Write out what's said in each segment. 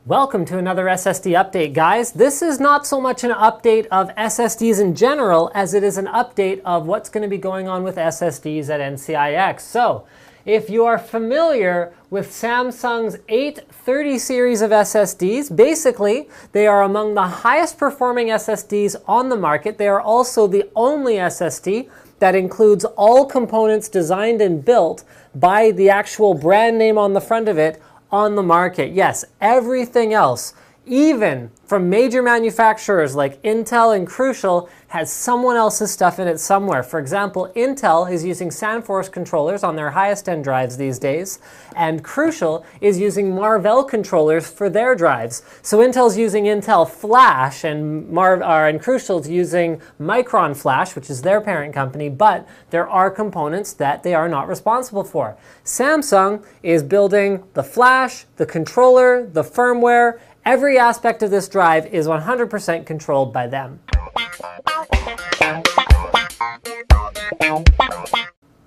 Welcome to another SSD update, guys. This is not so much an update of SSDs in general as it is an update of what's going to be going on with SSDs at NCIX. So, if you are familiar with Samsung's 830 series of SSDs, basically they are among the highest performing SSDs on the market. They are also the only SSD that includes all components designed and built by the actual brand name on the front of it on the market. Yes, everything else, even from major manufacturers like Intel and Crucial, has someone else's stuff in it somewhere. For example, Intel is using SandForce controllers on their highest end drives these days, and Crucial is using Marvell controllers for their drives. So Intel's using Intel Flash, and Crucial's using Micron Flash, which is their parent company, but there are components that they are not responsible for. Samsung is building the flash, the controller, the firmware. Every aspect of this drive is 100% controlled by them.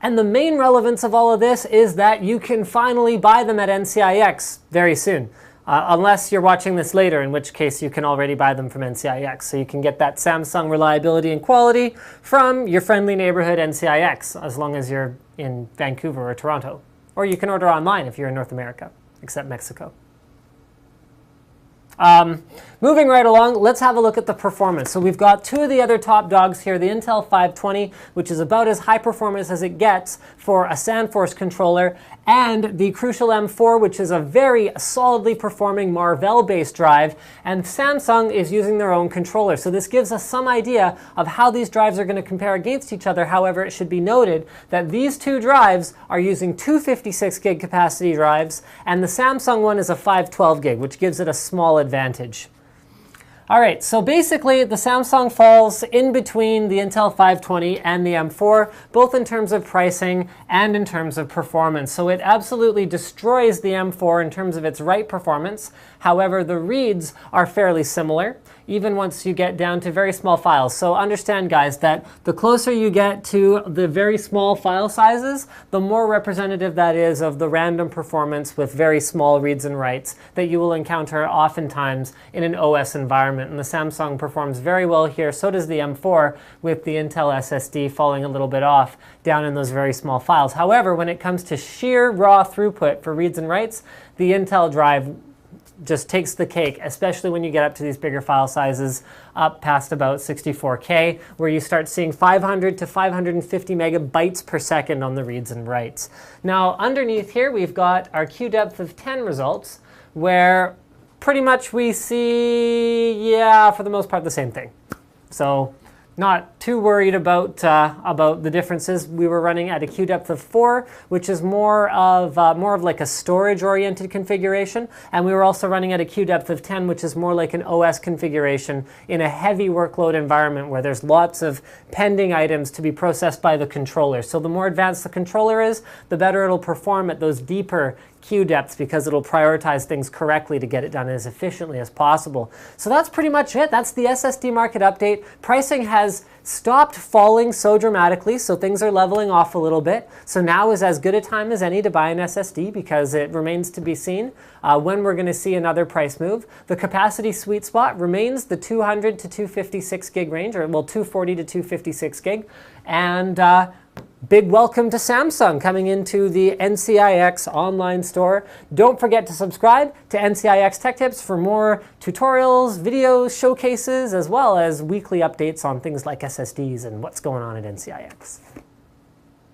And the main relevance of all of this is that you can finally buy them at NCIX very soon. Unless you're watching this later, in which case you can already buy them from NCIX. So you can get that Samsung reliability and quality from your friendly neighborhood NCIX, as long as you're in Vancouver or Toronto. Or you can order online if you're in North America, except Mexico. Moving right along, let's have a look at the performance. So we've got two of the other top dogs here, the Intel 520, which is about as high performance as it gets for a SandForce controller, and the Crucial M4, which is a very solidly performing Marvell-based drive, and Samsung is using their own controller. So this gives us some idea of how these drives are going to compare against each other. However, it should be noted that these two drives are using two 56 gig capacity drives, and the Samsung one is a 512 gig, which gives it a small advantage. All right, so basically the Samsung falls in between the Intel 520 and the M4, both in terms of pricing and in terms of performance. So it absolutely destroys the M4 in terms of its write performance. However, the reads are fairly similar, even once you get down to very small files. So understand, guys, that the closer you get to the very small file sizes, the more representative that is of the random performance with very small reads and writes that you will encounter oftentimes in an OS environment. And the Samsung performs very well here. So does the M4, with the Intel SSD falling a little bit off down in those very small files. However, when it comes to sheer raw throughput for reads and writes, the Intel drive just takes the cake, especially when you get up to these bigger file sizes, up past about 64K, where you start seeing 500 to 550 megabytes per second on the reads and writes. Now, underneath here, we've got our Q depth of 10 results, where pretty much we see, for the most part, the same thing. So not too worried about the differences. We were running at a Q depth of 4, which is more of like a storage-oriented configuration, and we were also running at a Q depth of 10, which is more like an OS configuration in a heavy workload environment where there's lots of pending items to be processed by the controller. So the more advanced the controller is, the better it'll perform at those deeper Q depths, because it'll prioritize things correctly to get it done as efficiently as possible. So that's pretty much it. That's the SSD market update. Pricing has stopped falling so dramatically, so things are leveling off a little bit. So now is as good a time as any to buy an SSD, because it remains to be seen when we're going to see another price move. The capacity sweet spot remains the 200 to 256 gig range, or well, 240 to 256 gig. And big welcome to Samsung coming into the NCIX online store. Don't forget to subscribe to NCIX Tech Tips for more tutorials, videos, showcases, as well as weekly updates on things like SSDs and what's going on at NCIX.